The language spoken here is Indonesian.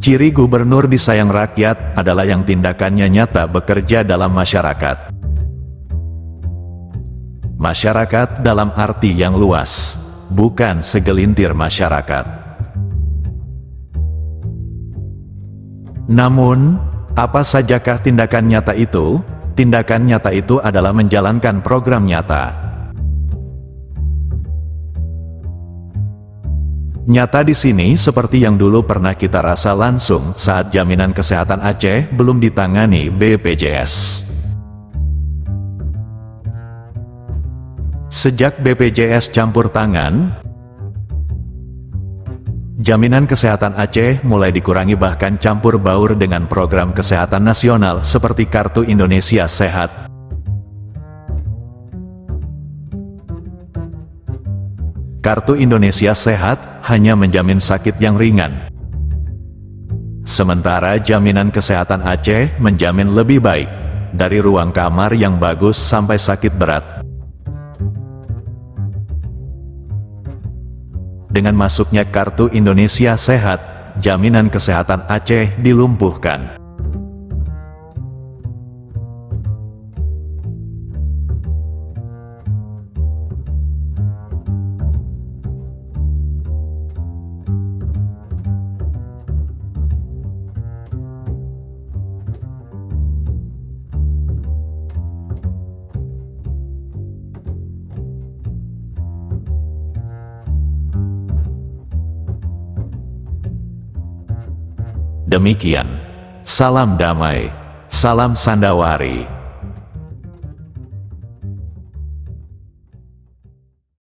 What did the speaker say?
Ciri gubernur disayang rakyat adalah yang tindakannya nyata bekerja dalam masyarakat. Masyarakat dalam arti yang luas, bukan segelintir masyarakat. Namun, apa sajakah tindakan nyata itu? Tindakan nyata itu adalah menjalankan program nyata. Nyata di sini seperti yang dulu pernah kita rasa langsung saat jaminan kesehatan Aceh belum ditangani BPJS. Sejak BPJS campur tangan, jaminan kesehatan Aceh mulai dikurangi bahkan campur baur dengan program kesehatan nasional seperti Kartu Indonesia Sehat. Kartu Indonesia Sehat hanya menjamin sakit yang ringan. Sementara jaminan kesehatan Aceh menjamin lebih baik, dari ruang kamar yang bagus sampai sakit berat. Dengan masuknya Kartu Indonesia Sehat, jaminan kesehatan Aceh dilumpuhkan. Demikian, salam damai, salam Sandawari.